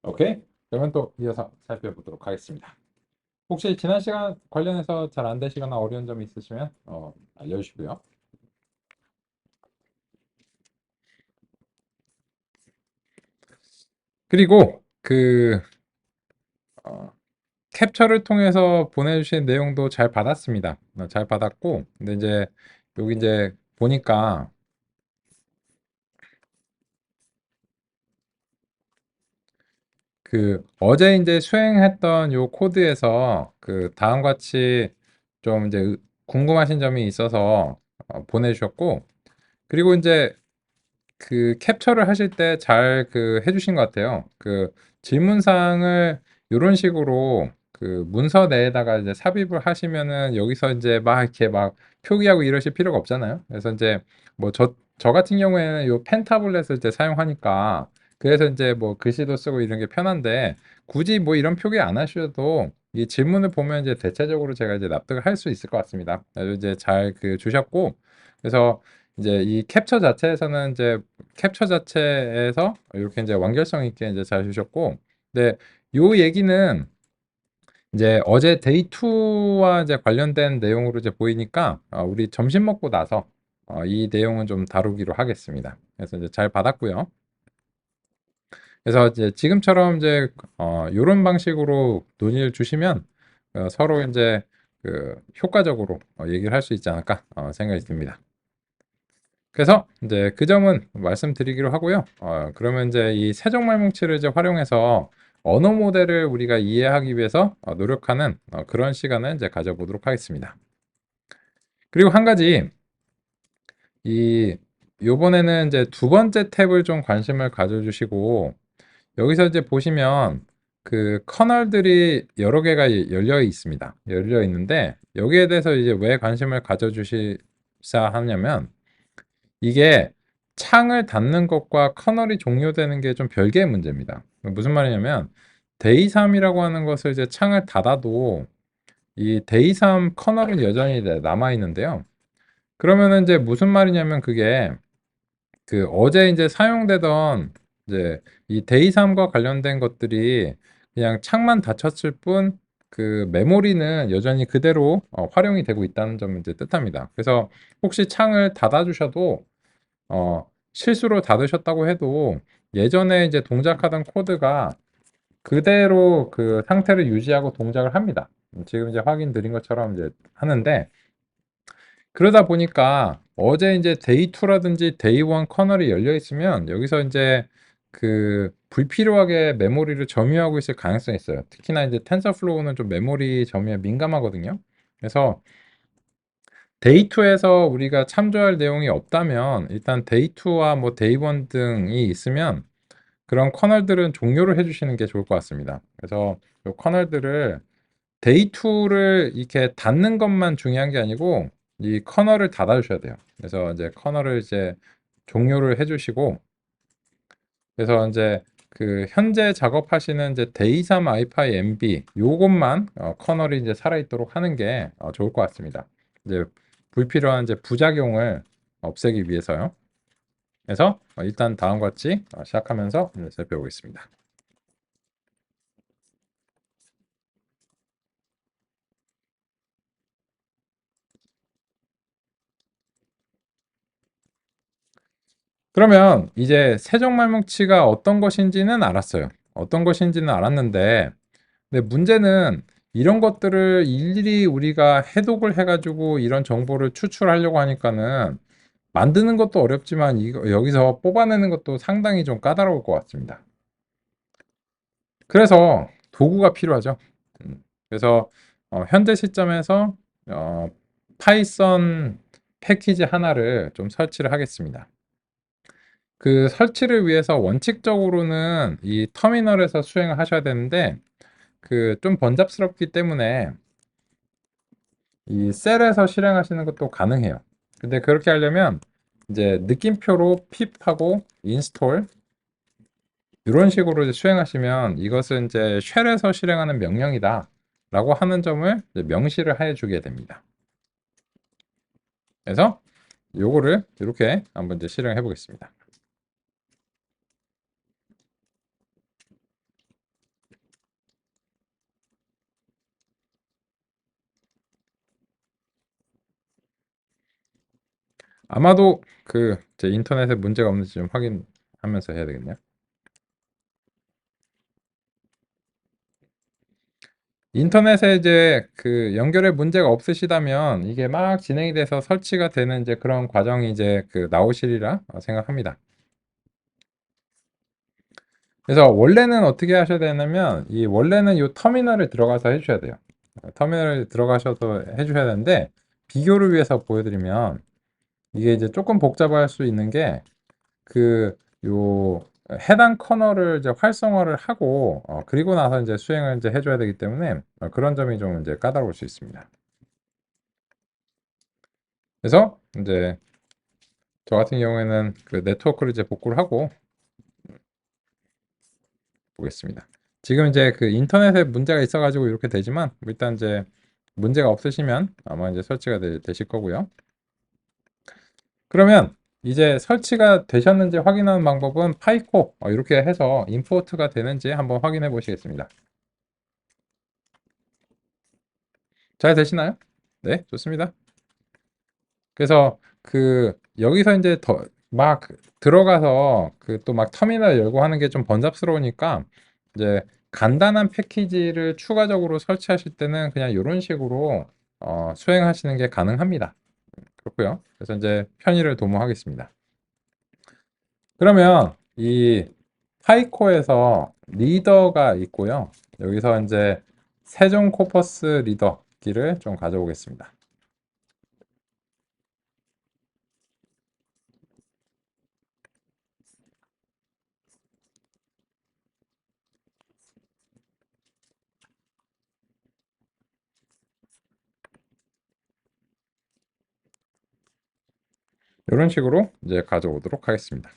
오케이. 그러면 또 이어서 살펴보도록 하겠습니다. 혹시 지난 시간 관련해서 잘 안 되시거나 어려운 점이 있으시면 알려주시고요. 그리고 어, 캡처를 통해서 보내주신 내용도 잘 받았습니다. 잘 받았고, 근데 이제 여기 이제 보니까 어제 이제 수행했던 요 코드에서 다음과 같이 좀 이제 궁금하신 점이 있어서 보내주셨고, 그리고 이제 캡처를 하실 때 잘 해주신 것 같아요. 질문사항을 이런 식으로 문서 내에다가 이제 삽입을 하시면은 여기서 이제 막 이렇게 막 표기하고 이러실 필요가 없잖아요. 그래서 이제 뭐 저 같은 경우에는 요 펜타블렛을 이제 사용하니까 그래서 이제 뭐 글씨도 쓰고 이런 게 편한데 굳이 뭐 이런 표기 안 하셔도 이 질문을 보면 이제 대체적으로 제가 이제 납득을 할 수 있을 것 같습니다. 그래서 이제 잘 주셨고 그래서 이제 이 캡처 자체에서 이렇게 이제 완결성 있게 이제 잘 주셨고, 근데 요 얘기는 이제 어제 데이 2와 이제 관련된 내용으로 이제 보이니까 우리 점심 먹고 나서 이 내용은 좀 다루기로 하겠습니다. 그래서 이제 잘 받았고요. 그래서 이제 지금처럼 이제 요런 방식으로 논의를 주시면 서로 이제 효과적으로 얘기를 할 수 있지 않을까 생각이 듭니다. 그래서 이제 그 점은 말씀드리기로 하고요. 그러면 이제 이 세종말뭉치를 이제 활용해서 언어 모델을 우리가 이해하기 위해서 노력하는 그런 시간을 이제 가져보도록 하겠습니다. 그리고 한 가지 이 요번에는 이제 두 번째 탭을 좀 관심을 가져주시고 여기서 이제 보시면 커널들이 여러 개가 열려 있습니다. 열려 있는데 여기에 대해서 이제 왜 관심을 가져주시자 하냐면 이게 창을 닫는 것과 커널이 종료되는 게 좀 별개의 문제입니다. 무슨 말이냐면 데이삼이라고 하는 것을 이제 창을 닫아도 이 데이삼 커널은 여전히 남아 있는데요. 그러면은 이제 무슨 말이냐면 그게 어제 이제 사용되던 이제 이 데이삼과 관련된 것들이 그냥 창만 닫혔을 뿐 메모리는 여전히 그대로 활용이 되고 있다는 점을 이제 뜻합니다. 그래서 혹시 창을 닫아 주셔도 실수로 닫으셨다고 해도 예전에 이제 동작하던 코드가 그대로 상태를 유지하고 동작을 합니다. 지금 이제 확인 드린 것처럼 이제 하는데 그러다 보니까 어제 이제 데이 2라든지 데이 1 커널이 열려 있으면 여기서 이제 불필요하게 메모리를 점유하고 있을 가능성이 있어요. 특히나 이제 텐서플로우는 좀 메모리 점유에 민감하거든요. 그래서 데이 2에서 우리가 참조할 내용이 없다면 일단 데이 2와 뭐 데이 1 등이 있으면 그런 커널들은 종료를 해주시는 게 좋을 것 같습니다. 그래서 이 커널들을 데이 2를 이렇게 닫는 것만 중요한 게 아니고 이 커널을 닫아주셔야 돼요. 그래서 이제 커널을 이제 종료를 해주시고 그래서 이제 현재 작업하시는 이제 데이삼 아이파이 MB 요것만 커널이 이제 살아있도록 하는 게 좋을 것 같습니다. 이제 불필요한 이제 부작용을 없애기 위해서요. 그래서 일단 다음과 같이 시작하면서 살펴보겠습니다. 그러면 이제 세종말뭉치가 어떤 것인지는 알았어요. 어떤 것인지는 알았는데 근데 문제는 이런 것들을 일일이 우리가 해독을 해가지고 이런 정보를 추출하려고 하니까는 만드는 것도 어렵지만 여기서 뽑아내는 것도 상당히 좀 까다로울 것 같습니다. 그래서 도구가 필요하죠. 그래서 현재 시점에서 어, 파이썬 패키지 하나를 좀 설치를 하겠습니다. 설치를 위해서 원칙적으로는 이 터미널에서 수행을 하셔야 되는데 좀 번잡스럽기 때문에 이 셀에서 실행하시는 것도 가능해요. 근데 그렇게 하려면 이제 느낌표로 pip하고 install 이런 식으로 이제 수행하시면 이것은 이제 쉘에서 실행하는 명령이다 라고 하는 점을 이제 명시를 해 주게 됩니다. 그래서 요거를 이렇게 한번 이제 실행해 보겠습니다. 아마도 제 인터넷에 문제가 없는지 좀 확인하면서 해야 되겠네요. 인터넷에 이제 연결에 문제가 없으시다면 이게 막 진행이 돼서 설치가 되는 이제 그런 과정이 이제 나오시리라 생각합니다. 그래서 원래는 어떻게 하셔야 되냐면 이 원래는 이 터미널에 들어가서 해주셔야 돼요. 터미널에 들어가셔서 해주셔야 되는데 비교를 위해서 보여드리면 이게 이제 조금 복잡할 수 있는 게 요 해당 커널을 이제 활성화를 하고 그리고 나서 이제 수행을 이제 해줘야 되기 때문에 그런 점이 좀 이제 까다로울 수 있습니다. 그래서 이제 저 같은 경우에는 네트워크를 이제 복구를 하고 보겠습니다. 지금 이제 인터넷에 문제가 있어가지고 이렇게 되지만 일단 이제 문제가 없으시면 아마 이제 설치가 되실 거고요. 그러면 이제 설치가 되셨는지 확인하는 방법은 파이코 이렇게 해서 임포트가 되는지 한번 확인해 보시겠습니다. 잘 되시나요? 네, 좋습니다. 그래서 여기서 이제 더 막 들어가서 또 막 터미널 열고 하는 게 좀 번잡스러우니까 이제 간단한 패키지를 추가적으로 설치하실 때는 그냥 이런 식으로 수행하시는 게 가능합니다. 그렇고요. 그래서 이제 편의를 도모하겠습니다. 그러면 이 파이코에서 리더가 있고요. 여기서 이제 세종 코퍼스 리더 키를 좀 가져오겠습니다. 이런 식으로 이제 가져오도록 하겠습니다.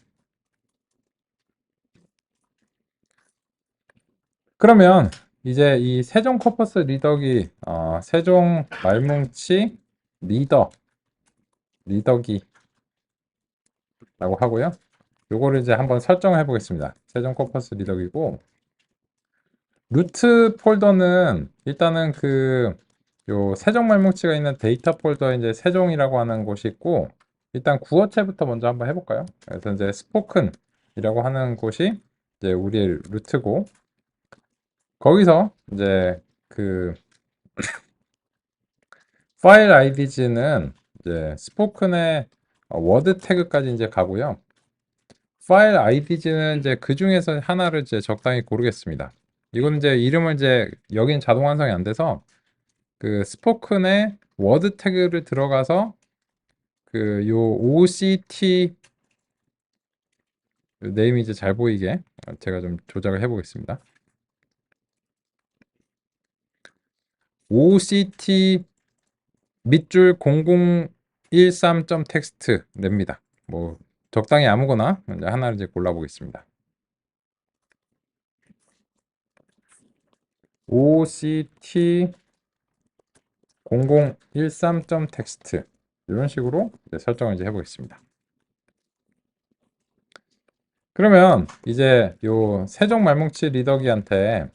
그러면 이제 이 세종 코퍼스 리더기 세종 말뭉치 리더기라고 하고요. 요거를 이제 한번 설정해 보겠습니다. 세종 코퍼스 리더기고 루트 폴더는 일단은 요 세종 말뭉치가 있는 데이터 폴더에 이제 세종이라고 하는 곳이 있고 일단 구어체부터 먼저 한번 해볼까요? 그래서 이제 스포큰이라고 하는 곳이 이제 우리의 루트고 거기서 이제 파일 아이디즈는 이제 스포큰의 워드 태그까지 이제 가고요. 파일 아이디즈는 이제 그 중에서 하나를 이제 적당히 고르겠습니다. 이건 이제 이름을 이제 여긴 자동 완성이 안 돼서 스포큰의 워드 태그를 들어가서 요 OCT 네임이 이제 잘 보이게 제가 좀 조작을 해 보겠습니다. OCT 밑줄 0013.txt 냅니다. 뭐 적당히 아무거나 이제 하나를 이제 골라 보겠습니다. OCT 0013.txt 이런 식으로 이제 설정을 이제 해보겠습니다. 그러면 이제 요 세종 말뭉치 리더기한테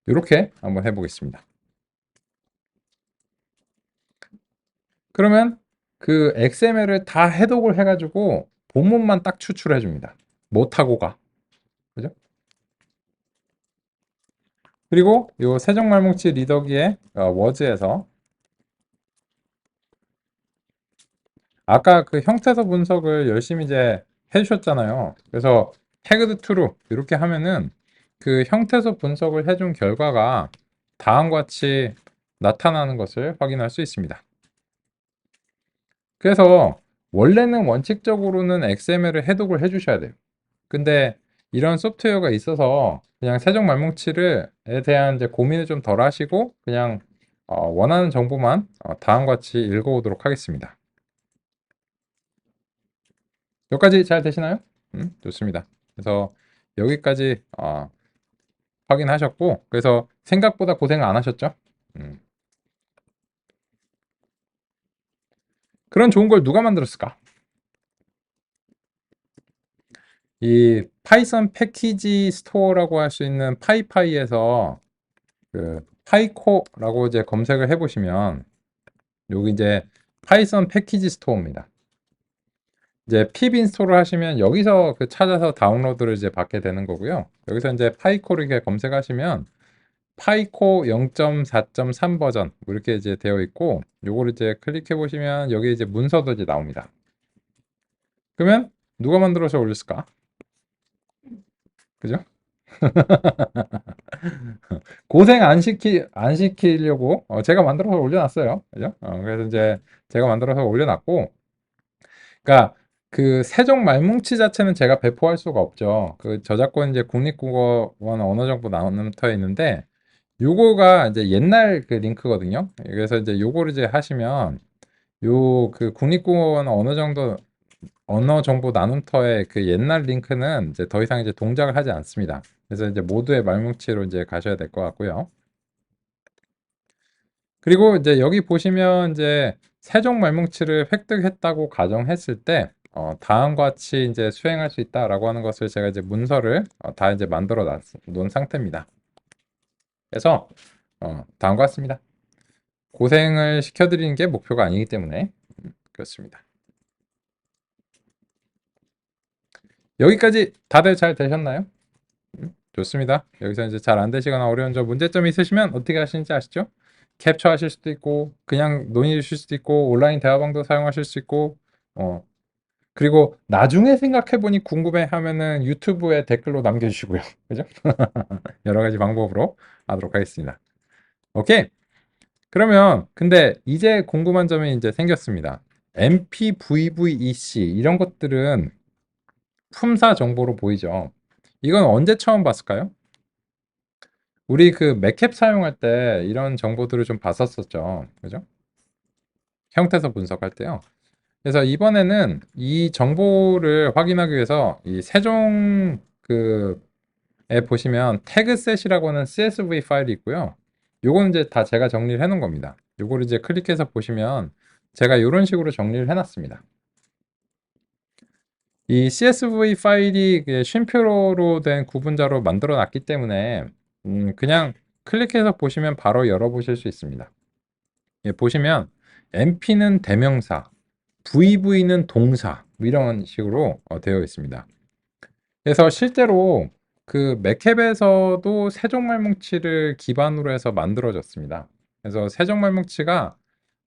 이렇게 한번 해보겠습니다. 그러면 XML을 다 해독을 해가지고 본문만 딱 추출해 줍니다. 못하고 가. 그죠? 그리고 요 세종 말뭉치 리더기의 워즈에서 아까 형태소 분석을 열심히 이제 해주셨잖아요. 그래서 태그드 true 이렇게 하면은 형태소 분석을 해준 결과가 다음과 같이 나타나는 것을 확인할 수 있습니다. 그래서 원래는 원칙적으로는 XML을 해독을 해주셔야 돼요. 근데 이런 소프트웨어가 있어서 그냥 세종 말뭉치에 대한 이제 고민을 좀 덜 하시고 그냥 원하는 정보만 다음과 같이 읽어오도록 하겠습니다. 여기까지 잘 되시나요? 좋습니다. 그래서 여기까지 확인하셨고 그래서 생각보다 고생 안 하셨죠? 그런 좋은 걸 누가 만들었을까? 이 파이썬 패키지 스토어라고 할 수 있는 파이파이에서 그 파이코라고 이제 검색을 해보시면 여기 이제 파이썬 패키지 스토어입니다. 이제 pip 인스톨을 하시면 여기서 그 찾아서 다운로드를 이제 받게 되는 거고요. 여기서 이제 파이코를 이렇게 검색하시면 파이코 0.4.3 버전 뭐 이렇게 이제 되어 있고, 요거를 이제 클릭해 보시면 여기 이제 문서도 이제 나옵니다. 그러면 누가 만들어서 올렸을까? 그죠? 고생 안 시키려고 제가 만들어서 올려놨어요. 그죠? 그래서 이제 제가 만들어서 올려놨고, 그러니까 그 세종 말뭉치 자체는 제가 배포할 수가 없죠. 그 저작권 이제 국립국어원 언어정보 나눔터에 있는데, 요거가 이제 옛날 그 링크거든요. 그래서 이제 요거를 이제 하시면 요 그 국립국어원 언어정보 나눔터의 그 옛날 링크는 이제 더 이상 이제 동작을 하지 않습니다. 그래서 이제 모두의 말뭉치로 이제 가셔야 될 것 같고요. 그리고 이제 여기 보시면 이제 세종 말뭉치를 획득했다고 가정했을 때 다음과 같이 이제 수행할 수 있다라고 하는 것을 제가 이제 문서를 다 이제 만들어 놓은 상태입니다. 그래서 다음과 같습니다. 고생을 시켜드리는 게 목표가 아니기 때문에 그렇습니다. 여기까지 다들 잘 되셨나요? 좋습니다. 여기서 이제 잘 안 되시거나 어려운 점, 문제점이 있으시면 어떻게 하시는지 아시죠? 캡처 하실 수도 있고, 그냥 논의 주실 수도 있고, 온라인 대화방도 사용하실 수 있고, 그리고 나중에 생각해보니 궁금해 하면은 유튜브에 댓글로 남겨주시고요. 그죠? 여러 가지 방법으로 하도록 하겠습니다. 오케이. 그러면 근데 이제 궁금한 점이 이제 생겼습니다. MPVVEC 이런 것들은 품사 정보로 보이죠. 이건 언제 처음 봤을까요? 우리 그 맥캡 사용할 때 이런 정보들을 좀 봤었었죠. 그죠? 형태서 분석할 때요. 그래서 이번에는 이 정보를 확인하기 위해서 이 세종 에 보시면 태그셋이라고 하는 CSV 파일이 있고요. 요거는 이제 다 제가 정리를 해 놓은 겁니다. 요거를 이제 클릭해서 보시면 제가 이런 식으로 정리를 해 놨습니다. 이 CSV 파일이 쉼표로 된 구분자로 만들어 놨기 때문에 그냥 클릭해서 보시면 바로 열어보실 수 있습니다. 예, 보시면 MP는 대명사, VV는 동사 뭐 이런 식으로 되어 있습니다. 그래서 실제로 그 맥캡에서도 세종말뭉치를 기반으로 해서 만들어졌습니다. 그래서 세종말뭉치가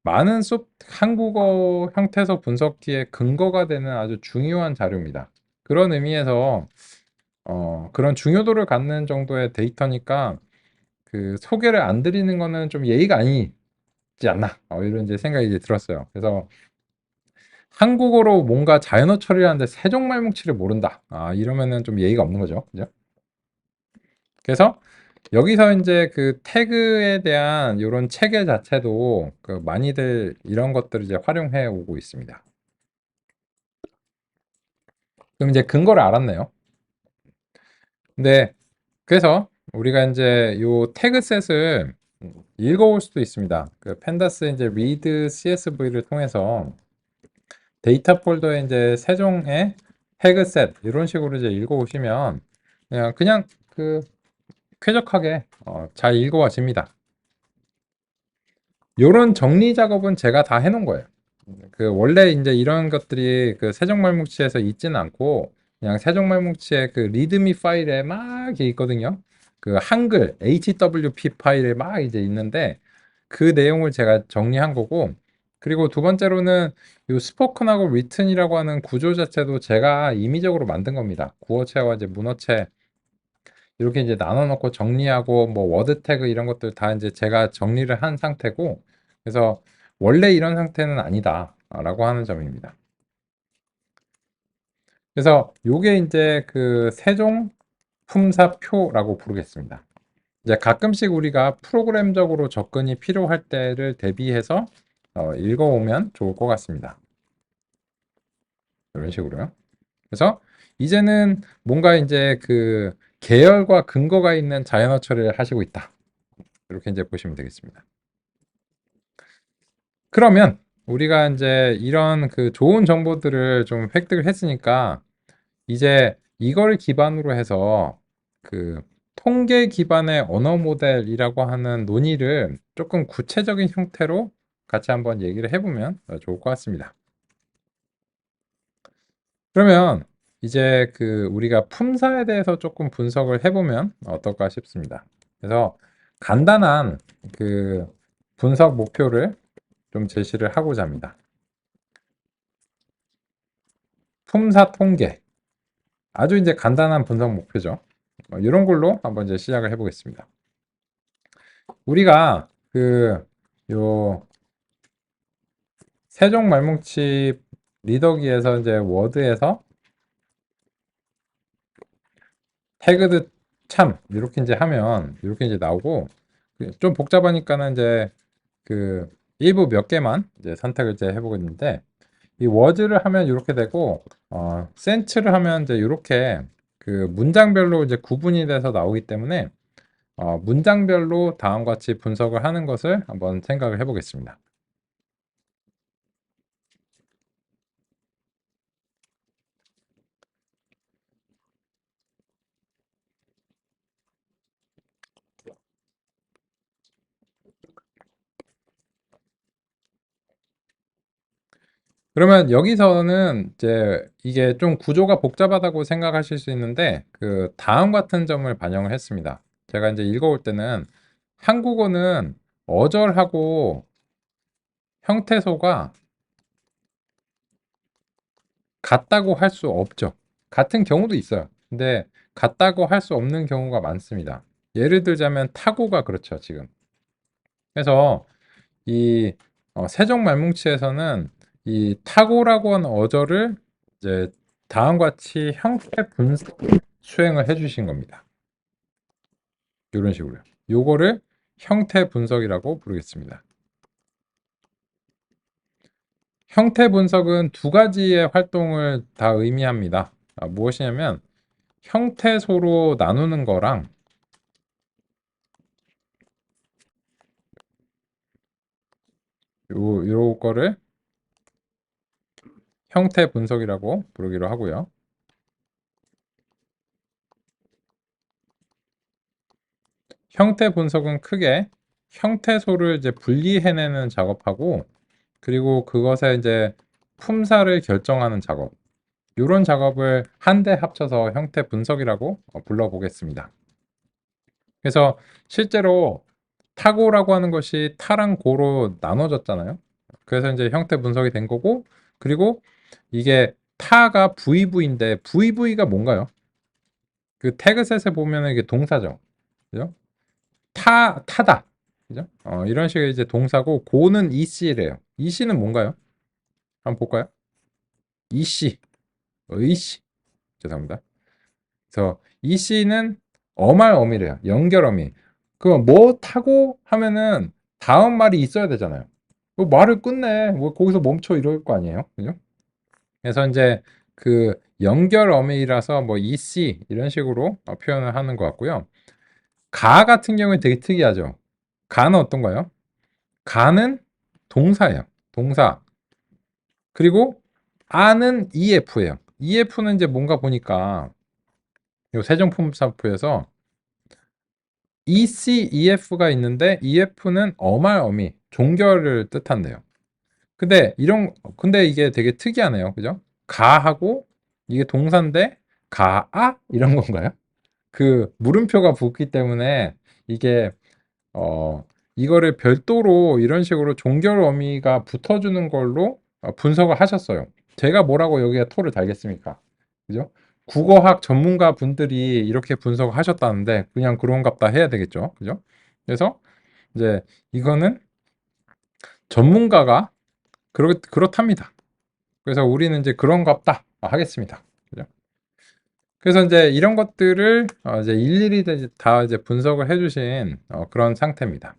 많은 한국어 형태서 분석기의 근거가 되는 아주 중요한 자료입니다. 그런 의미에서 그런 중요도를 갖는 정도의 데이터니까 그 소개를 안 드리는 거는 좀 예의가 아니지 않나 이런 이제 생각이 이제 들었어요. 그래서 한국어로 뭔가 자연어 처리를 하는데 세종말뭉치를 모른다. 이러면은 좀 예의가 없는 거죠. 그죠? 그래서 여기서 이제 그 태그에 대한 이런 체계 자체도 그 많이들 이런 것들을 이제 활용해 오고 있습니다. 그럼 이제 근거를 알았네요. 근데 그래서 우리가 이제 요 태그셋을 읽어올 수도 있습니다. 그 펜다스 이제 read CSV를 통해서 데이터 폴더에 이제 세종의 태그셋 이런 식으로 이제 읽어오시면 그냥 그 쾌적하게 잘 읽어와집니다. 요런 정리 작업은 제가 다 해놓은 거예요. 그 원래 이제 이런 것들이 그 세종말뭉치에서 있지는 않고 그냥 세종말뭉치의 그 리드미 파일에 막 이렇게 있거든요. 그 한글 HWP 파일에 막 이제 있는데 그 내용을 제가 정리한 거고, 그리고 두 번째로는 이 스포큰하고 리튼이라고 하는 구조 자체도 제가 임의적으로 만든 겁니다. 구어체와 이제 문어체 이렇게 이제 나눠 놓고 정리하고 뭐 워드 태그 이런 것들 다 이제 제가 정리를 한 상태고, 그래서 원래 이런 상태는 아니다라고 하는 점입니다. 그래서 요게 이제 그 세종 품사표라고 부르겠습니다. 이제 가끔씩 우리가 프로그램적으로 접근이 필요할 때를 대비해서 읽어오면 좋을 것 같습니다. 이런 식으로요. 그래서 이제는 뭔가 이제 그 계열과 근거가 있는 자연어 처리를 하시고 있다. 이렇게 이제 보시면 되겠습니다. 그러면 우리가 이제 이런 그 좋은 정보들을 좀 획득을 했으니까 이제 이걸 기반으로 해서 그 통계 기반의 언어 모델이라고 하는 논의를 조금 구체적인 형태로 같이 한번 얘기를 해보면 좋을 것 같습니다. 그러면 이제 우리가 품사에 대해서 조금 분석을 해보면 어떨까 싶습니다. 그래서 간단한 분석 목표를 좀 제시를 하고자 합니다. 품사 통계. 아주 이제 간단한 분석 목표죠. 이런 걸로 한번 이제 시작을 해보겠습니다. 우리가 요 세종 말뭉치 리더기에서 이제 워드에서 태그드 참 이렇게 이제 하면 이렇게 이제 나오고 좀 복잡하니까는 이제 일부 몇 개만 이제 선택을 이제 해보겠는데 이 워즈를 하면 이렇게 되고 센츠를 하면 이제 이렇게 문장별로 이제 구분이 돼서 나오기 때문에 문장별로 다음과 같이 분석을 하는 것을 한번 생각을 해보겠습니다. 그러면 여기서는 이제 이게 좀 구조가 복잡하다고 생각하실 수 있는데 다음 같은 점을 반영을 했습니다. 제가 이제 읽어올 때는 한국어는 어절하고 형태소가 같다고 할 수 없죠. 같은 경우도 있어요. 근데 같다고 할 수 없는 경우가 많습니다. 예를 들자면 타고가 그렇죠, 지금. 그래서 이 세종 말뭉치에서는 이 타고라고 하는 어절을 이제 다음과 같이 형태 분석 수행을 해주신 겁니다. 이런 식으로요. 요거를 형태 분석이라고 부르겠습니다. 형태 분석은 두 가지의 활동을 다 의미합니다. 무엇이냐면 형태소로 나누는 거랑 요거를 형태 분석이라고 부르기로 하고요. 형태 분석은 크게 형태소를 이제 분리해내는 작업하고 그리고 그것에 이제 품사를 결정하는 작업 이런 작업을 한데 합쳐서 형태 분석이라고 불러보겠습니다. 그래서 실제로 타고라고 하는 것이 타랑 고로 나눠졌잖아요. 그래서 이제 형태 분석이 된 거고 그리고 이게 타가 VV인데 VV가 뭔가요? 태그셋에 보면 이게 동사죠. 그죠? 타다. 그죠? 이런 식의 이제 동사고 고는 EC래요. EC는 뭔가요? 한번 볼까요? EC, 의씨. 죄송합니다. 그래서 EC는 어말어미래요. 연결어미. 그럼 뭐 타고 하면은 다음 말이 있어야 되잖아요. 말을 끝내. 뭐 거기서 멈춰 이럴 거 아니에요. 그죠? 그래서 이제 연결어미라서 뭐 EC 이런 식으로 표현을 하는 것 같고요. 가 같은 경우에 되게 특이하죠. 가는 어떤가요? 가는 동사예요. 동사. 그리고 아는 EF예요. EF는 이제 뭔가 보니까 요 세종품사부에서 ECEF가 있는데 EF는 어말어미, 종결을 뜻한대요. 근데 이게 되게 특이하네요. 그죠? 가하고 이게 동사인데 가아 이런 건가요? 물음표가 붙기 때문에 이게 이거를 별도로 이런 식으로 종결 어미가 붙어주는 걸로 분석을 하셨어요. 제가 뭐라고 여기에 토를 달겠습니까? 그죠? 국어학 전문가 분들이 이렇게 분석을 하셨다는데 그냥 그런갑다 해야 되겠죠. 그죠? 그래서 이제 이거는 전문가가 그렇답니다. 그래서 우리는 이제 그런갑다 하겠습니다. 그죠? 그래서 이제 이런 것들을 이제 일일이 다 이제 분석을 해주신 그런 상태입니다.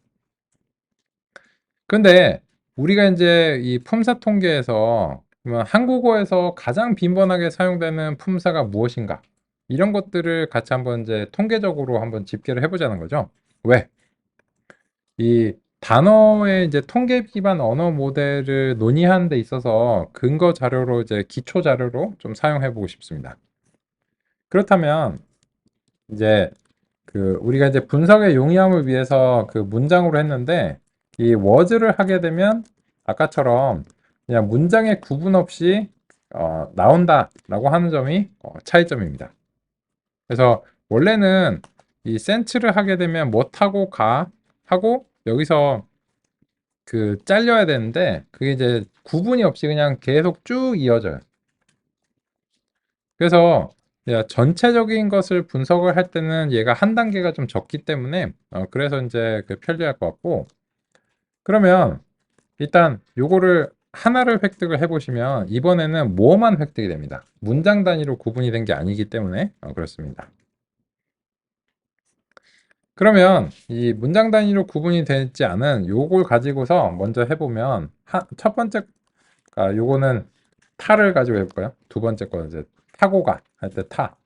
근데 우리가 이제 이 품사 통계에서 그러면 한국어에서 가장 빈번하게 사용되는 품사가 무엇인가? 이런 것들을 같이 한번 이제 통계적으로 한번 집계를 해보자는 거죠. 왜? 이 단어의 이제 통계 기반 언어 모델을 논의하는 데 있어서 근거 자료로 이제 기초 자료로 좀 사용해 보고 싶습니다. 그렇다면 이제 그 우리가 이제 분석의 용이함을 위해서 그 문장으로 했는데 이 워즈를 하게 되면 아까처럼 그냥 문장의 구분 없이 나온다라고 하는 점이 차이점입니다. 그래서 원래는 이 센치를 하게 되면 뭐 타고 가 하고 여기서 그 잘려야 되는데 그게 이제 구분이 없이 그냥 계속 쭉 이어져요. 그래서 전체적인 것을 분석을 할 때는 얘가 한 단계가 좀 적기 때문에 그래서 이제 그 편리할 것 같고 그러면 일단 요거를 하나를 획득을 해보시면 이번에는 뭐만 획득이 됩니다. 문장 단위로 구분이 된 게 아니기 때문에 그렇습니다. 그러면 이 문장 단위로 구분이 되지 않은 요걸 가지고서 먼저 해보면 첫 번째 요거는 타를 가지고 해볼까요? 두 번째 거는 이제 타고 가 할 때 타.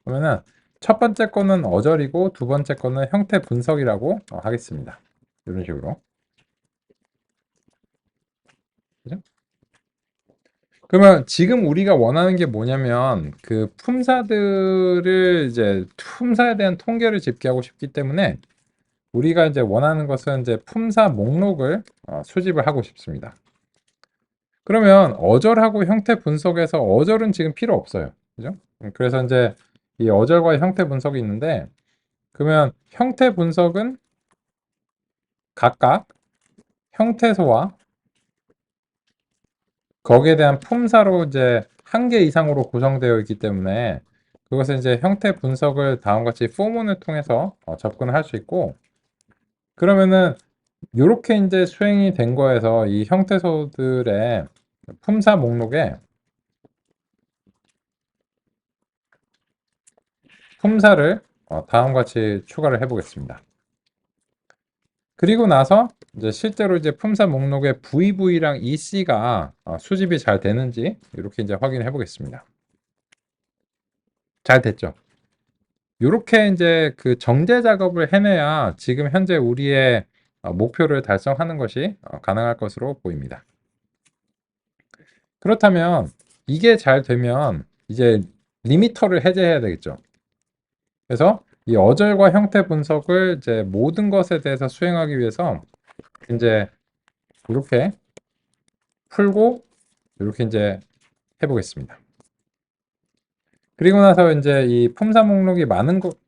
그러면은 첫 번째 거는 어절이고 두 번째 거는 형태 분석이라고 하겠습니다. 이런 식으로. 그죠? 그러면 지금 우리가 원하는 게 뭐냐면 그 품사들을 이제 품사에 대한 통계를 집계하고 싶기 때문에 우리가 이제 원하는 것은 이제 품사 목록을 수집을 하고 싶습니다. 그러면 어절하고 형태 분석에서 어절은 지금 필요 없어요. 그죠? 그래서 이제 이 어절과 형태 분석이 있는데 그러면 형태 분석은 각각 형태소와 거기에 대한 품사로 이제 한 개 이상으로 구성되어 있기 때문에 그것은 이제 형태 분석을 다음과 같이 포문을 통해서 접근을 할 수 있고 그러면은 이렇게 이제 수행이 된 거에서 이 형태소들의 품사 목록에 품사를 다음과 같이 추가를 해 보겠습니다. 그리고 나서 이제 실제로 이제 품사 목록에 VV랑 EC가 수집이 잘 되는지 이렇게 이제 확인해 보겠습니다. 잘 됐죠? 이렇게 이제 그 정제 작업을 해내야 지금 현재 우리의 목표를 달성하는 것이 가능할 것으로 보입니다. 그렇다면 이게 잘 되면 이제 리미터를 해제해야 되겠죠. 그래서 이 어절과 형태 분석을 이제 모든 것에 대해서 수행하기 위해서 이제 이렇게 풀고 이렇게 이제 해보겠습니다. 그리고 나서 이제 이 품사 목록이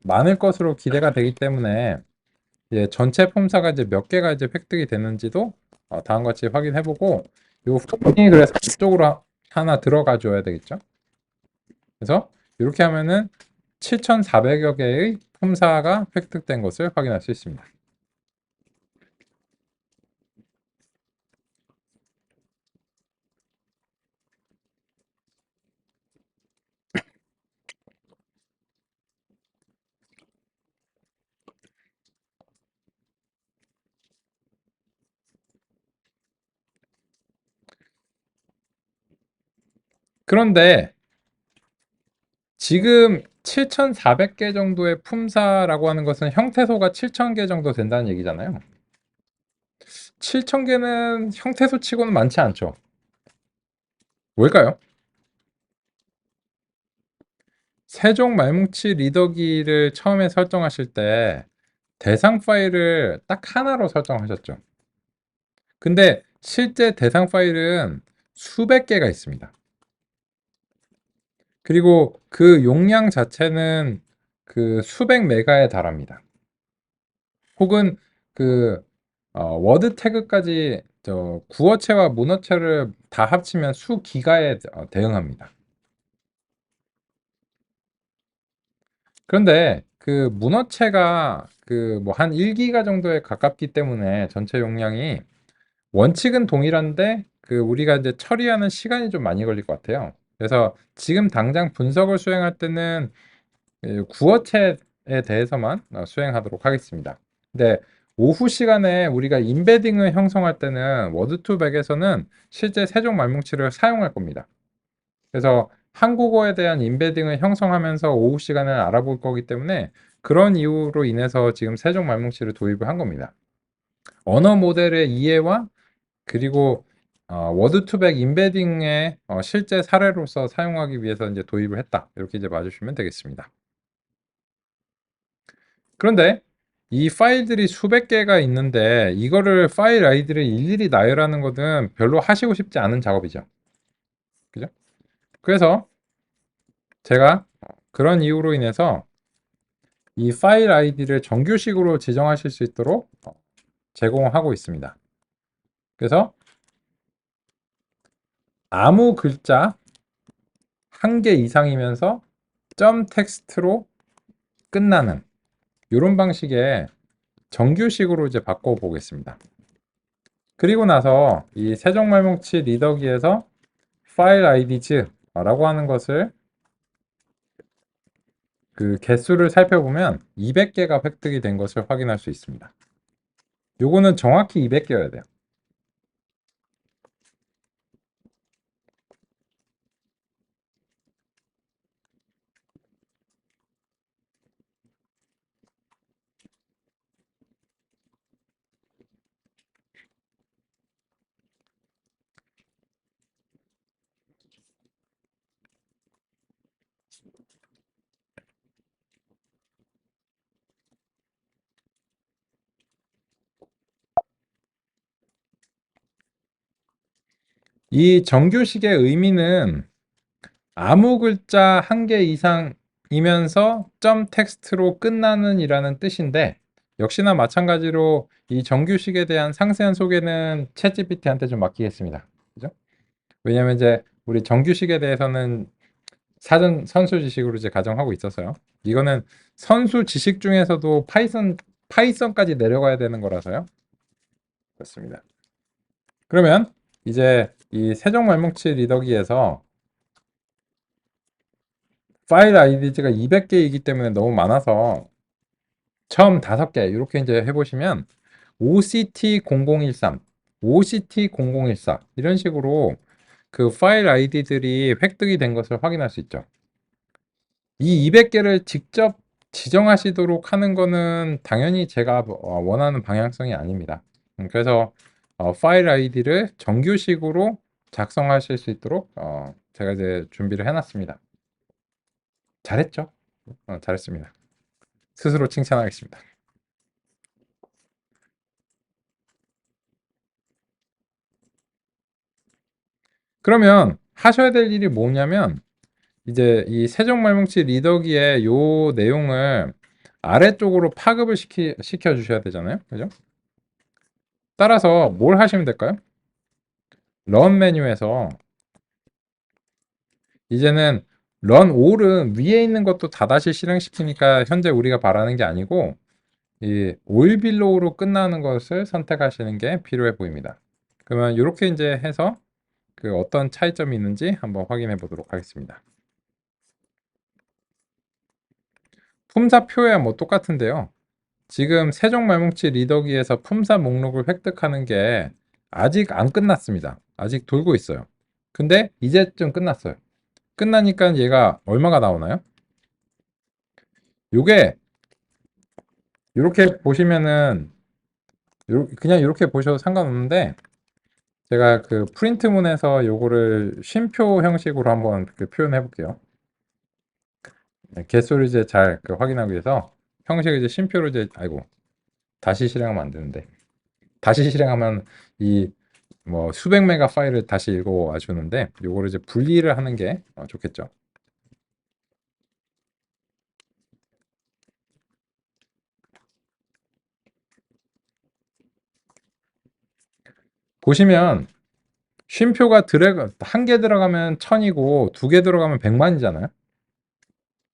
많을 것으로 기대가 되기 때문에 이제 전체 품사가 이제 몇 개가 이제 획득이 되는지도 다음과 같이 확인해보고 요 폼이 그래서 이쪽으로 하나 들어가 줘야 되겠죠. 그래서 이렇게 하면은 7,400여 개의 품사가 획득된 것을 확인할 수 있습니다. 그런데 지금 7,400개 정도의 품사라고 하는 것은 형태소가 7,000개 정도 된다는 얘기잖아요. 7,000개는 형태소 치고는 많지 않죠. 왜일까요? 세종 말뭉치 리더기를 처음에 설정하실 때 대상 파일을 딱 하나로 설정하셨죠. 근데 실제 대상 파일은 수백 개가 있습니다. 그리고 그 용량 자체는 그 수백 메가에 달합니다. 혹은 그 워드 태그까지 구어체와 문어체를 다 합치면 수 기가에 대응합니다. 그런데 그 문어체가 그 뭐 한 1기가 정도에 가깝기 때문에 전체 용량이 원칙은 동일한데 그 우리가 이제 처리하는 시간이 좀 많이 걸릴 것 같아요. 그래서 지금 당장 분석을 수행할 때는 구어체에 대해서만 수행하도록 하겠습니다. 근데 오후 시간에 우리가 임베딩을 형성할 때는 워드2백에서는 실제 세종 말뭉치를 사용할 겁니다. 그래서 한국어에 대한 임베딩을 형성하면서 오후 시간을 알아볼 거기 때문에 그런 이유로 인해서 지금 세종 말뭉치를 도입을 한 겁니다. 언어 모델의 이해와 그리고 워드2백 임베딩의 실제 사례로서 사용하기 위해서 이제 도입을 했다. 이렇게 이제 봐주시면 되겠습니다. 그런데 이 파일들이 수백 개가 있는데 이거를 파일 아이디를 일일이 나열하는 것은 별로 하시고 싶지 않은 작업이죠. 그죠? 그래서 제가 그런 이유로 인해서 이 파일 아이디를 정규식으로 지정하실 수 있도록 제공하고 있습니다. 그래서 아무 글자 한 개 이상이면서 점 텍스트로 끝나는 이런 방식의 정규식으로 이제 바꿔보겠습니다. 그리고 나서 이 세종말뭉치 리더기에서 파일 아이디즈라고 하는 것을 그 개수를 살펴보면 200개가 획득이 된 것을 확인할 수 있습니다. 요거는 정확히 200개여야 돼요. 이 정규식의 의미는 아무 글자 한 개 이상이면서 점 텍스트로 끝나는 이라는 뜻인데 역시나 마찬가지로 이 정규식에 대한 상세한 소개는 챗GPT한테 좀 맡기겠습니다. 그죠? 왜냐면 이제 우리 정규식에 대해서는 사전 선수 지식으로 이제 가정하고 있어서요. 이거는 선수 지식 중에서도 파이썬까지 내려가야 되는 거라서요. 그렇습니다. 그러면 이제 이 세종말뭉치 리더기에서 파일 아이디가 200개이기 때문에 너무 많아서 처음 5개 이렇게 이제 해보시면 OCT0013, OCT0014 이런 식으로 그 파일 아이디들이 획득이 된 것을 확인할 수 있죠. 이 200개를 직접 지정하시도록 하는 거는 당연히 제가 원하는 방향성이 아닙니다. 그래서 파일 아이디를 정규식으로 작성하실 수 있도록 제가 이제 준비를 해놨습니다. 잘했죠? 잘했습니다. 스스로 칭찬하겠습니다. 그러면 하셔야 될 일이 뭐냐면 이제 이 세종말뭉치 리더기의 요 내용을 아래쪽으로 파급을 시켜 주셔야 되잖아요. 그죠? 따라서 뭘 하시면 될까요? 런 메뉴에서 이제는 런 올은 위에 있는 것도 다다시 실행시키니까 현재 우리가 바라는 게 아니고 이 올 빌로우로 끝나는 것을 선택하시는 게 필요해 보입니다. 그러면 이렇게 이제 해서 그 어떤 차이점이 있는지 한번 확인해 보도록 하겠습니다. 품사표야 뭐 똑같은데요. 지금 세종말뭉치 리더기에서 품사 목록을 획득하는 게 아직 안 끝났습니다. 아직 돌고 있어요. 근데 이제쯤 끝났어요. 끝나니까 얘가 얼마가 나오나요? 요게 이렇게 보시면은 그냥 이렇게 보셔도 상관없는데 제가 그 프린트문에서 요거를 쉼표 형식으로 한번 그 표현해 볼게요. 개수를 이제 잘 확인하기 위해서 형식을 이제 쉼표로 이제 아이고 다시 실행하면 안 되는데 다시 실행하면 이 뭐 수백 메가 파일을 다시 읽어와 주는데 요거를 이제 분리를 하는 게 좋겠죠. 보시면 쉼표가 드래그 한 개 들어가면 1000이고 두 개 들어가면 100만이잖아요.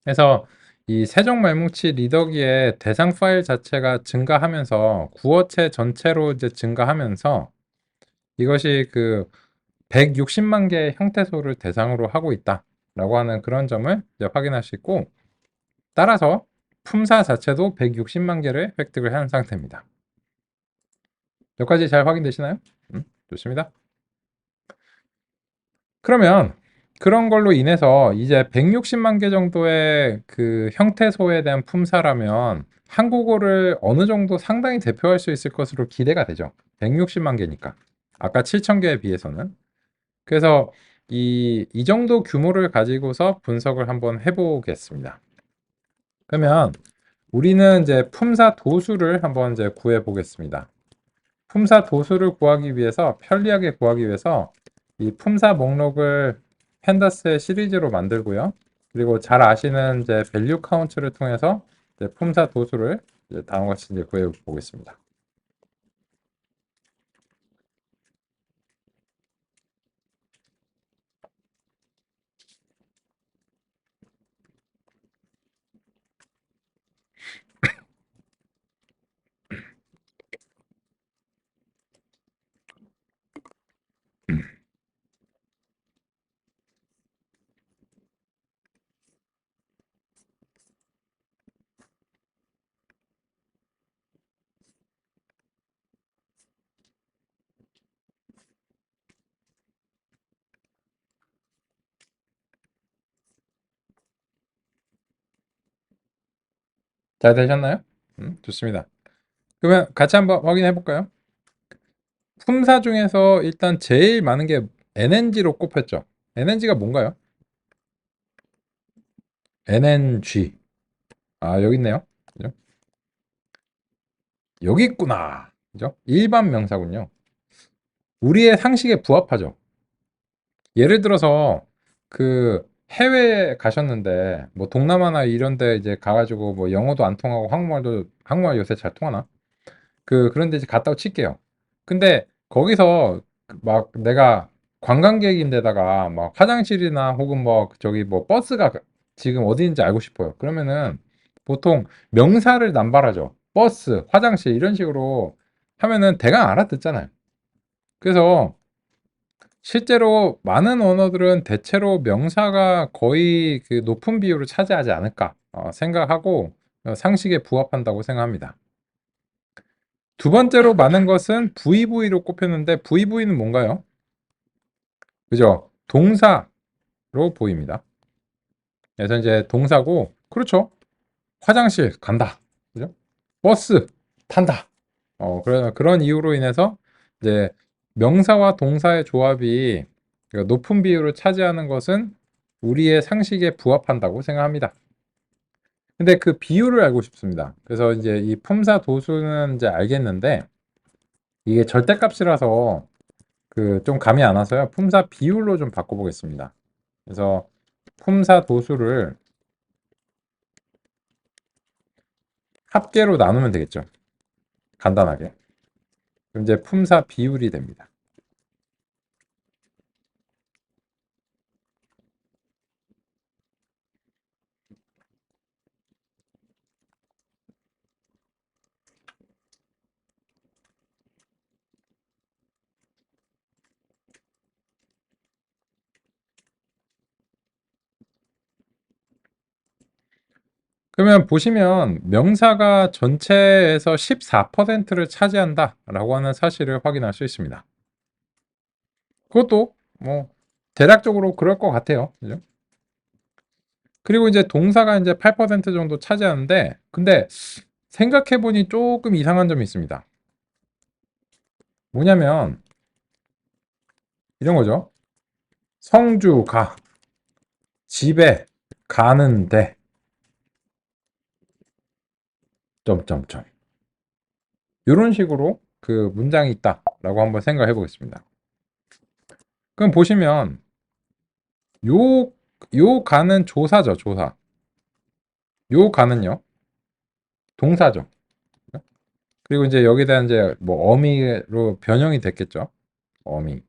그래서 이 세종말뭉치 리더기의 대상 파일 자체가 증가하면서 구어체 전체로 이제 증가하면서 이것이 그 160만 개의 형태소를 대상으로 하고 있다라고 하는 그런 점을 이제 확인할 수 있고 따라서 품사 자체도 160만 개를 획득을 한 상태입니다. 여기까지 잘 확인되시나요? 좋습니다. 그러면 그런 걸로 인해서 이제 160만 개 정도의 그 형태소에 대한 품사라면 한국어를 어느 정도 상당히 대표할 수 있을 것으로 기대가 되죠. 160만 개니까. 아까 7천 개에 비해서는. 그래서 이 정도 규모를 가지고서 분석을 한번 해보겠습니다. 그러면 우리는 이제 품사 도수를 한번 이제 구해 보겠습니다. 품사 도수를 구하기 위해서 편리하게 구하기 위해서 이 품사 목록을 펜다스의 시리즈로 만들고요. 그리고 잘 아시는 이제 밸류 카운트를 통해서 이제 품사 도수를 이제 다음과 같이 이제 구해 보겠습니다. 잘 되셨나요? 좋습니다. 그러면 같이 한번 확인해 볼까요? 품사 중에서 일단 제일 많은 게 NNG로 꼽혔죠. NNG가 뭔가요? NNG. 아, 여기 있네요. 그죠? 여기 있구나. 그죠? 일반 명사군요. 우리의 상식에 부합하죠. 예를 들어서 그 해외에 가셨는데 뭐 동남아나 이런 데 이제 가가지고 뭐 영어도 안 통하고 한국말 요새 잘 통하나? 그런 데 이제 갔다고 칠게요. 근데 거기서 막 내가 관광객인데다가 막 화장실이나 혹은 뭐 저기 뭐 버스가 지금 어디 있는지 알고 싶어요. 그러면은 보통 명사를 남발하죠. 버스, 화장실 이런 식으로 하면은 대강 알아듣잖아요. 그래서 실제로 많은 언어들은 대체로 명사가 거의 그 높은 비율을 차지하지 않을까 생각하고 상식에 부합한다고 생각합니다. 두 번째로 많은 것은 VV로 꼽혔는데 VV는 뭔가요? 그죠? 동사로 보입니다. 그래서 이제 동사고, 그렇죠? 화장실 간다. 그죠? 버스 탄다. 그런 이유로 인해서 이제 명사와 동사의 조합이 높은 비율을 차지하는 것은 우리의 상식에 부합한다고 생각합니다. 근데 그 비율을 알고 싶습니다. 그래서 이제 이 품사 도수는 이제 알겠는데 이게 절대값이라서 그 좀 감이 안 와서요. 품사 비율로 좀 바꿔보겠습니다. 그래서 품사 도수를 합계로 나누면 되겠죠. 간단하게. 그럼 이제 품사 비율이 됩니다. 그러면 보시면 명사가 전체에서 14%를 차지한다라고 하는 사실을 확인할 수 있습니다. 그것도 뭐 대략적으로 그럴 것 같아요. 그죠? 그리고 이제 동사가 이제 8% 정도 차지하는데 근데 생각해 보니 조금 이상한 점이 있습니다. 뭐냐면 이런 거죠. 성주 가, 집에 가는데 점점점 이런 식으로 그 문장이 있다라고 한번 생각해 보겠습니다. 그럼 보시면 요, 요 가는 조사죠, 조사. 요 가는요, 동사죠. 그리고 이제 여기에 대한 이제 뭐 어미로 변형이 됐겠죠. 어미.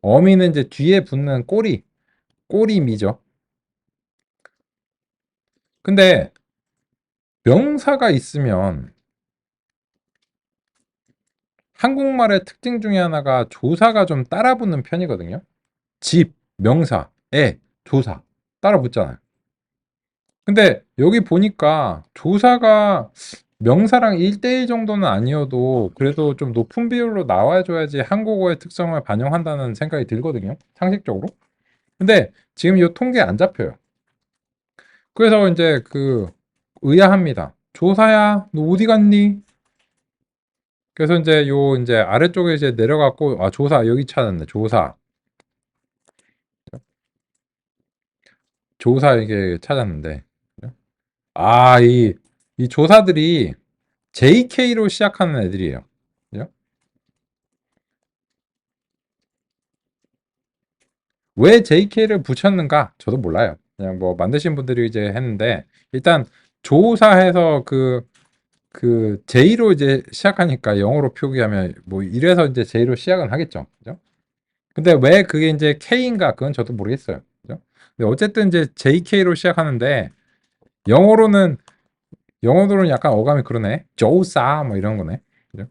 어미는 이제 뒤에 붙는 꼬리, 꼬리미죠. 근데 명사가 있으면 한국말의 특징 중에 하나가 조사가 좀 따라 붙는 편이거든요. 집, 명사, 조사 따라 붙잖아요. 근데 여기 보니까 조사가 명사랑 1대1 정도는 아니어도 그래도 좀 높은 비율로 나와줘야지 한국어의 특성을 반영한다는 생각이 들거든요. 상식적으로. 근데 지금 이 통계에 안 잡혀요. 그래서 이제 의아합니다. 조사야, 너 어디 갔니? 그래서 이제 이제 아래쪽에 이제 내려갔고, 아, 조사, 여기 찾았네. 조사. 조사 이게 찾았는데. 아, 이 조사들이 JK로 시작하는 애들이에요. 그죠? 왜 JK를 붙였는가? 저도 몰라요. 그냥 뭐 만드신 분들이 이제 했는데 일단 조사해서 그 J로 이제 시작하니까 영어로 표기하면 뭐 이래서 이제 J로 시작은 하겠죠. 그죠? 근데 왜 그게 이제 K인가? 그건 저도 모르겠어요. 그죠? 근데 어쨌든 이제 JK로 시작하는데 영어로는 영어로는 약간 어감이 그러네. 조사 뭐 이런 거네. 그죠?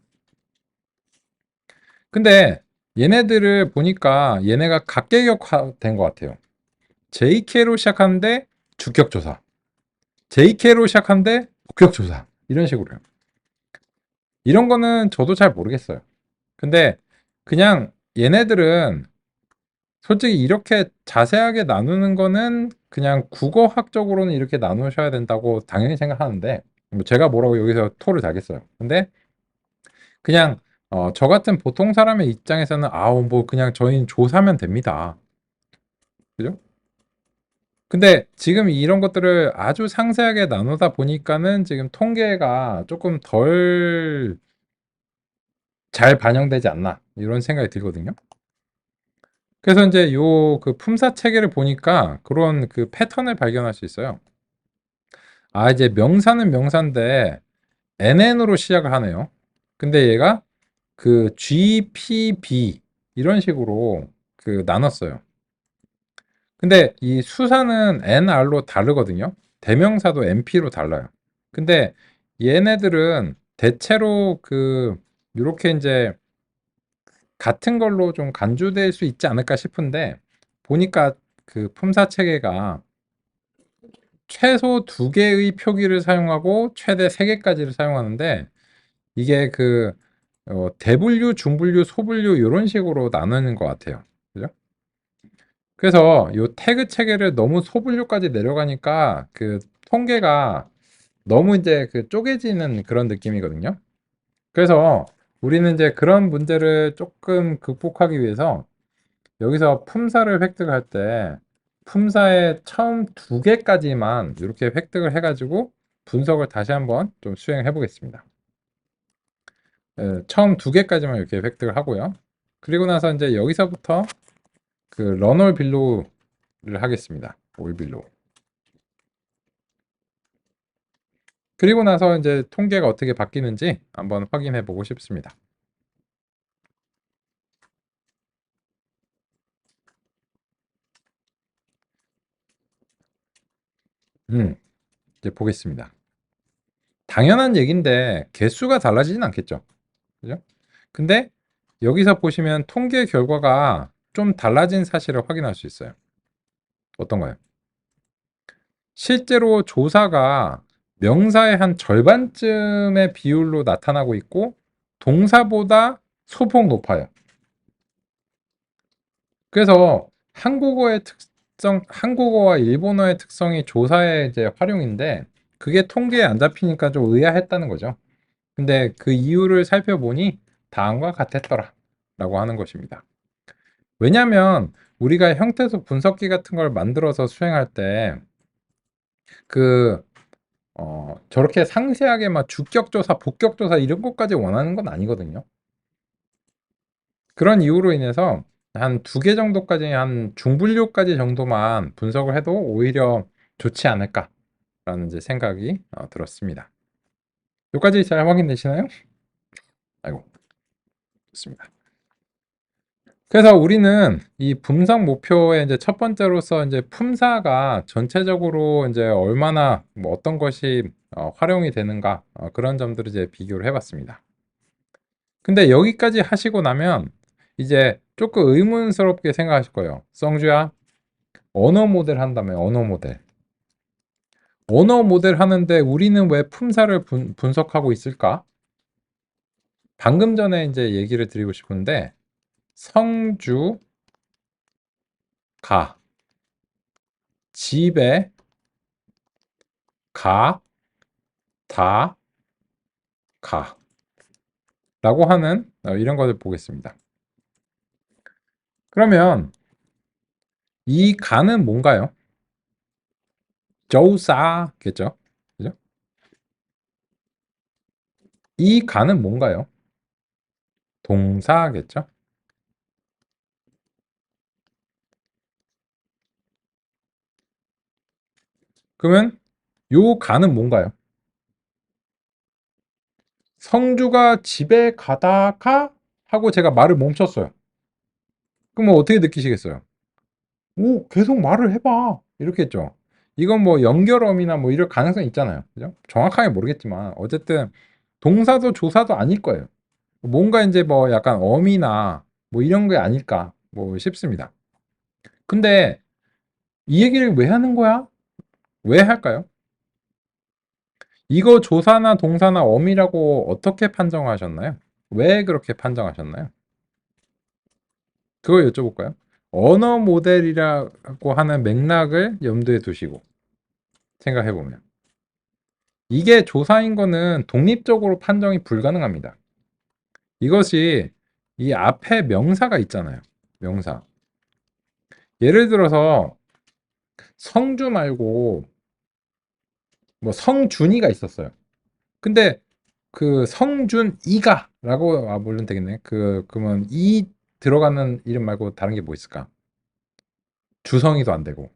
근데 얘네들을 보니까 얘네가 각계격화된 것 같아요. JK로 시작하는데 주격조사, JK로 시작하는데 복격조사 이런 식으로요. 이런 거는 저도 잘 모르겠어요. 근데 그냥 얘네들은 솔직히 이렇게 자세하게 나누는 거는 그냥 국어학적으로는 이렇게 나누셔야 된다고 당연히 생각하는데 뭐 제가 뭐라고 여기서 토를 달겠어요. 근데 그냥 저 같은 보통 사람의 입장에서는 아우 뭐 그냥 저희는 조사면 됩니다. 그죠? 근데 지금 이런 것들을 아주 상세하게 나누다 보니까는 지금 통계가 조금 덜 잘 반영되지 않나 이런 생각이 들거든요. 그래서 이제 요 그 품사 체계를 보니까 그런 그 패턴을 발견할 수 있어요. 아, 이제 명사는 명사인데 NN으로 시작을 하네요. 근데 얘가 그 GPB 이런 식으로 그 나눴어요. 근데 이 수사는 NR로 다르거든요. 대명사도 NP로 달라요. 근데 얘네들은 대체로 그 요렇게 이제 같은 걸로 좀 간주될 수 있지 않을까 싶은데 보니까 그 품사 체계가 최소 2개의 표기를 사용하고 최대 3개까지를 사용하는데 이게 그 대분류, 중분류, 소분류 이런 식으로 나누는 것 같아요. 그죠? 그래서 요 태그 체계를 너무 소분류까지 내려가니까 그 통계가 너무 이제 그 쪼개지는 그런 느낌이거든요. 그래서 우리는 이제 그런 문제를 조금 극복하기 위해서 여기서 품사를 획득할 때 품사의 처음 2개까지만 이렇게 획득을 해가지고 분석을 다시 한번 좀 수행해 보겠습니다. 처음 2개까지만 이렇게 획득을 하고요. 그리고 나서 이제 여기서부터 그 런올 빌로우를 하겠습니다. 올 빌로우. 그리고 나서 이제 통계가 어떻게 바뀌는지 한번 확인해 보고 싶습니다. 이제 보겠습니다. 당연한 얘기인데 개수가 달라지진 않겠죠. 그죠? 근데 여기서 보시면 통계 결과가 좀 달라진 사실을 확인할 수 있어요. 어떤가요? 실제로 조사가 명사의 한 절반쯤의 비율로 나타나고 있고 동사보다 소폭 높아요. 그래서 한국어의 특성, 한국어와 일본어의 특성이 조사의 이제 활용인데 그게 통계에 안 잡히니까 좀 의아했다는 거죠. 근데 그 이유를 살펴보니 다음과 같았더라 라고 하는 것입니다. 왜냐하면 우리가 형태소 분석기 같은 걸 만들어서 수행할 때 그 저렇게 상세하게 막 주격조사, 복격조사 이런 것까지 원하는 건 아니거든요. 그런 이유로 인해서 한 2개 정도까지 한 중분류까지 정도만 분석을 해도 오히려 좋지 않을까라는 이제 생각이 들었습니다. 여기까지 잘 확인되시나요? 아이고, 좋습니다. 그래서 우리는 이 분석 목표의 이제 첫 번째로서 이제 품사가 전체적으로 이제 얼마나 뭐 어떤 것이 활용이 되는가 그런 점들을 이제 비교를 해봤습니다. 근데 여기까지 하시고 나면 이제 조금 의문스럽게 생각하실 거예요. 성주야, 언어 모델 한다며 언어 모델. 언어 모델 하는데 우리는 왜 품사를 분석하고 있을까? 방금 전에 이제 얘기를 드리고 싶은데 성주, 가, 집에, 가, 다, 가 라고 하는 이런 것을 보겠습니다. 그러면 이 가는 뭔가요? 조사겠죠? 그죠? 이 가는 뭔가요? 동사겠죠? 그러면 요 가는 뭔가요? 성주가 집에 가다가 하고 제가 말을 멈췄어요. 그럼 어떻게 느끼시겠어요? 오, 계속 말을 해봐. 이렇게 했죠. 이건 뭐 연결어미나 뭐 이럴 가능성이 있잖아요. 그죠? 정확하게 모르겠지만 어쨌든 동사도 조사도 아닐 거예요. 뭔가 이제 뭐 약간 어미나 뭐 이런 게 아닐까 뭐 싶습니다. 근데 이 얘기를 왜 하는 거야? 왜 할까요? 이거 조사나 동사나 어미라고 어떻게 판정하셨나요? 왜 그렇게 판정하셨나요? 그거 여쭤볼까요? 언어 모델이라고 하는 맥락을 염두에 두시고 생각해 보면 이게 조사인 거는 독립적으로 판정이 불가능합니다. 이것이 이 앞에 명사가 있잖아요. 명사. 예를 들어서 성주 말고 뭐 성준이가 있었어요. 근데 그 성준이가라고 물론 되겠네. 그러면 이 들어가는 이름 말고 다른 게 뭐 있을까? 주성이도 안 되고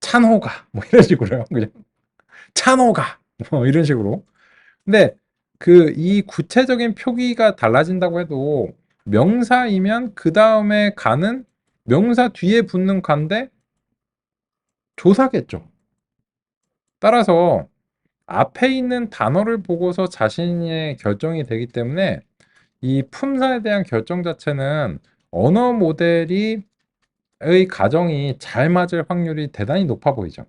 찬호가 뭐 이런 식으로요. 그죠? 찬호가 뭐 이런 식으로. 근데 그 이 구체적인 표기가 달라진다고 해도 명사이면 그 다음에 가는 명사 뒤에 붙는 간데 조사겠죠. 따라서 앞에 있는 단어를 보고서 자신의 결정이 되기 때문에 이 품사에 대한 결정 자체는 언어 모델이 의 가정이 잘 맞을 확률이 대단히 높아 보이죠.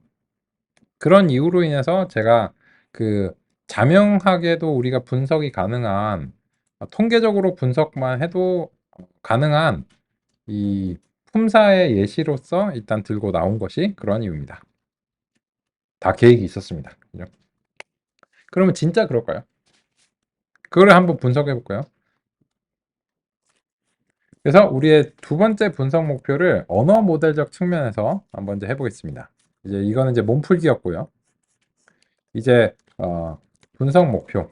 그런 이유로 인해서 제가 그 자명하게도 우리가 분석이 가능한 통계적으로 분석만 해도 가능한 이 품사의 예시로서 일단 들고 나온 것이 그런 이유입니다. 다 계획이 있었습니다. 그죠? 그러면 진짜 그럴까요? 그거를 한번 분석해 볼까요? 그래서 우리의 두 번째 분석 목표를 언어 모델적 측면에서 한번 이제 해보겠습니다. 이제 이거는 이제 몸풀기였고요. 이제 분석 목표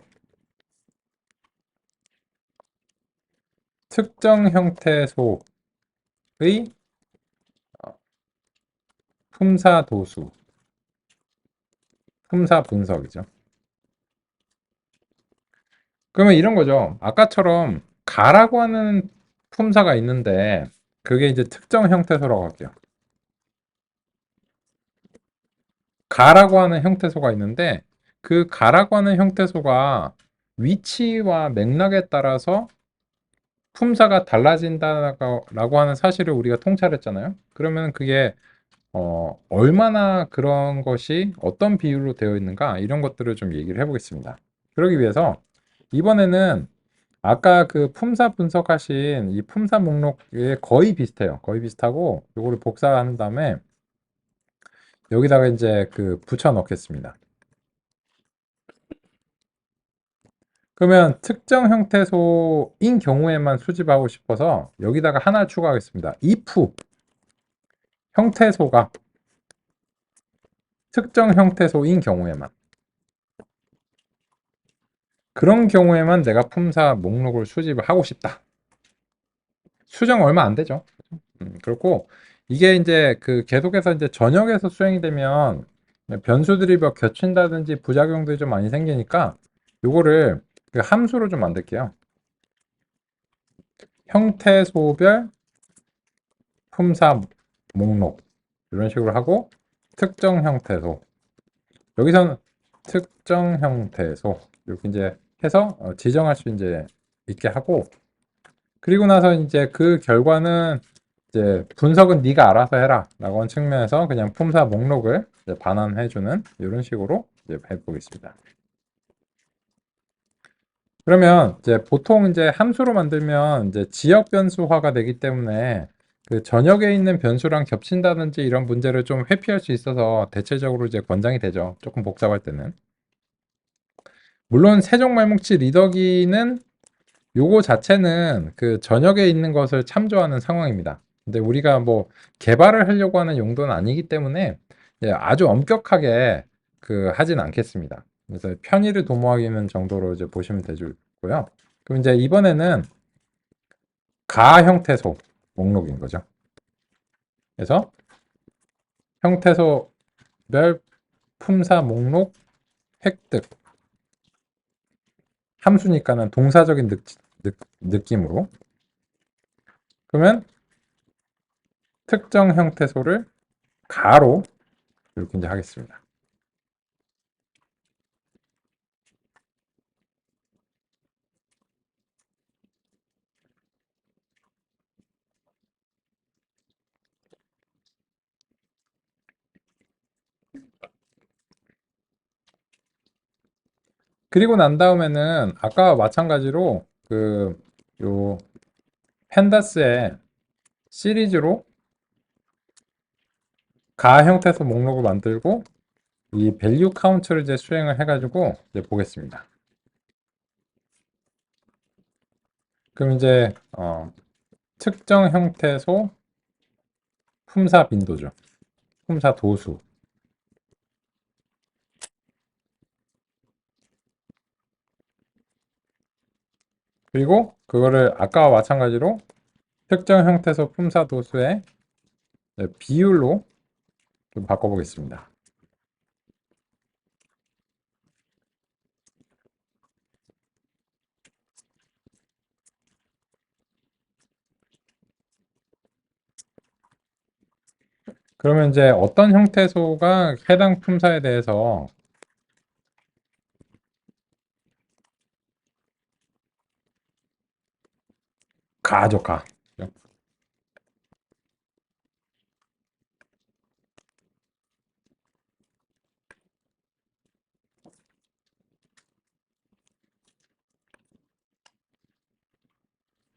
특정 형태소의 품사 도수, 품사 분석이죠. 그러면 이런 거죠. 아까처럼 가라고 하는 품사가 있는데 그게 이제 특정 형태소라고 할게요. 가라고 하는 형태소가 있는데 그 가라고 하는 형태소가 위치와 맥락에 따라서 품사가 달라진다라고 하는 사실을 우리가 통찰했잖아요. 그러면 그게 얼마나 그런 것이 어떤 비율로 되어 있는가 이런 것들을 좀 얘기를 해보겠습니다. 그러기 위해서 이번에는 아까 그 품사 분석하신 이 품사 목록에 거의 비슷해요. 거의 비슷하고 요거를 복사한 다음에 여기다가 이제 그 붙여 넣겠습니다. 그러면 특정 형태소인 경우에만 수집하고 싶어서 여기다가 하나 추가하겠습니다. if 형태소가 특정 형태소인 경우에만 그런 경우에만 내가 품사 목록을 수집을 하고 싶다. 수정 얼마 안 되죠. 그렇고 이게 이제 그 계속해서 이제 전역에서 수행이 되면 변수들이 뭐 겹친다든지 부작용들이 좀 많이 생기니까 요거를 그 함수로 좀 만들게요. 형태소별 품사 목록 이런 식으로 하고 특정 형태소 여기서는 특정 형태소 이렇게 이제 해서 지정할 수 이제 있게 하고 그리고 나서 이제 그 결과는 이제 분석은 네가 알아서 해라 라고 하는 측면에서 그냥 품사 목록을 이제 반환해주는 이런 식으로 이제 해보겠습니다. 그러면 이제 보통 이제 함수로 만들면 이제 지역 변수화가 되기 때문에 그 전역에 있는 변수랑 겹친다든지 이런 문제를 좀 회피할 수 있어서 대체적으로 이제 권장이 되죠. 조금 복잡할 때는. 물론 세종말뭉치 리더기는 요거 자체는 그 전역에 있는 것을 참조하는 상황입니다. 근데 우리가 뭐 개발을 하려고 하는 용도는 아니기 때문에 아주 엄격하게 그 하진 않겠습니다. 그래서 편의를 도모하기는 정도로 이제 보시면 되고요. 그럼 이제 이번에는 가 형태소 목록인 거죠. 그래서 형태소별 품사 목록 획득. 함수니까는 동사적인 느낌으로. 그러면 특정 형태소를 가로 이렇게 이제 하겠습니다. 그리고 난 다음에는 아까와 마찬가지로 요 펜다스의 시리즈로 가 형태소 목록을 만들고 이 밸류 카운트를 이제 수행을 해가지고 이제 보겠습니다. 그럼 이제 특정 형태소 품사 빈도죠. 품사 도수. 그리고 그거를 아까와 마찬가지로 특정 형태소 품사 도수의 비율로 좀 바꿔보겠습니다. 그러면 이제 어떤 형태소가 해당 품사에 대해서 가죠, 가.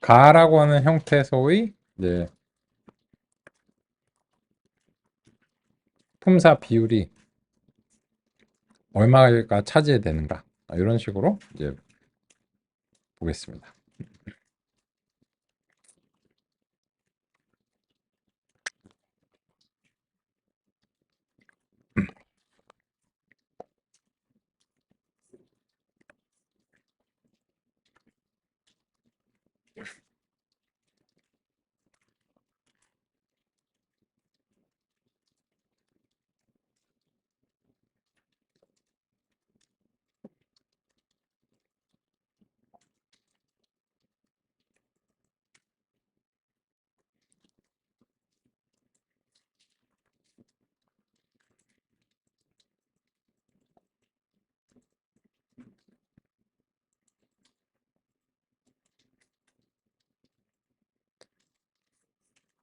가라고 하는 형태소의 이제 품사 비율이 얼마가 차지되는가 이런 식으로 이제 보겠습니다.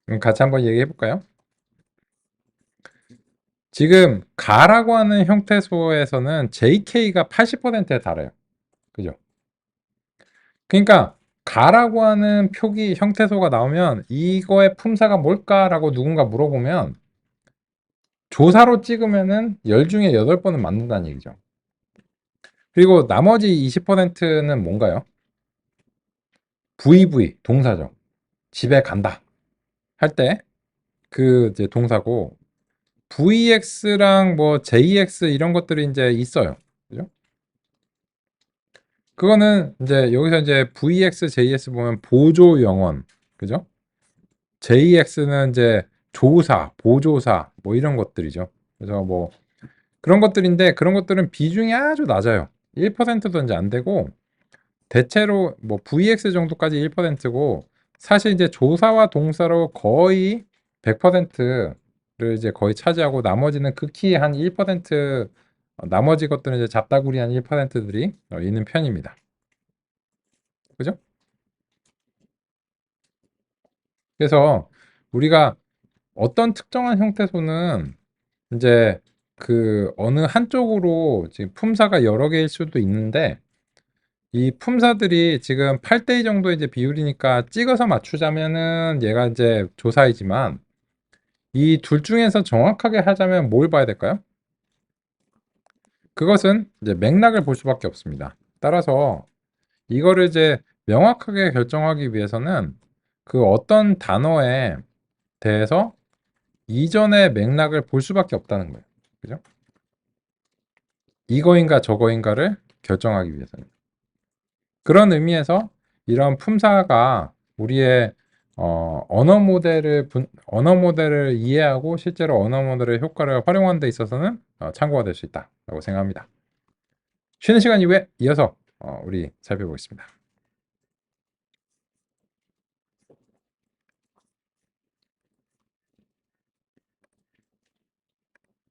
그럼 같이 한번 얘기해 볼까요? 지금 가라고 하는 형태소에서는 JK가 80%에 달해요. 그죠? 그러니까 가라고 하는 표기 형태소가 나오면 이거의 품사가 뭘까라고 누군가 물어보면 조사로 찍으면은 10 중에 8번은 맞는다는 얘기죠. 그리고 나머지 20%는 뭔가요? VV 동사죠. 집에 간다 할 때 그 이제 동사고 VX랑 뭐 JX 이런 것들이 이제 있어요. 그죠? 그거는 이제 여기서 이제 VX, JS 보면 보조 영원. 그죠? JX는 이제 조사, 보조사 뭐 이런 것들이죠. 그래서 뭐 그런 것들인데 그런 것들은 비중이 아주 낮아요. 1%도 이제 안 되고 대체로 뭐 VX 정도까지 1%고 사실 이제 조사와 동사로 거의 100%를 이제 거의 차지하고 나머지는 극히 한 1%, 나머지 것들은 이제 잡다구리한 1%들이 있는 편입니다. 그죠? 그래서 우리가 어떤 특정한 형태소는 이제 그 어느 한쪽으로 지금 품사가 여러 개일 수도 있는데 이 품사들이 지금 8대 2 정도의 이제 비율이니까 찍어서 맞추자면은 얘가 이제 조사이지만 이 둘 중에서 정확하게 하자면 뭘 봐야 될까요? 그것은 이제 맥락을 볼 수밖에 없습니다. 따라서 이거를 이제 명확하게 결정하기 위해서는 그 어떤 단어에 대해서 이전의 맥락을 볼 수밖에 없다는 거예요. 그죠? 이거인가 저거인가를 결정하기 위해서입니다. 그런 의미에서 이런 품사가 우리의 언어 모델을 이해하고 실제로 언어 모델의 효과를 활용하는 데 있어서는 참고가 될 수 있다라고 생각합니다. 쉬는 시간 이후에 이어서 우리 살펴보겠습니다.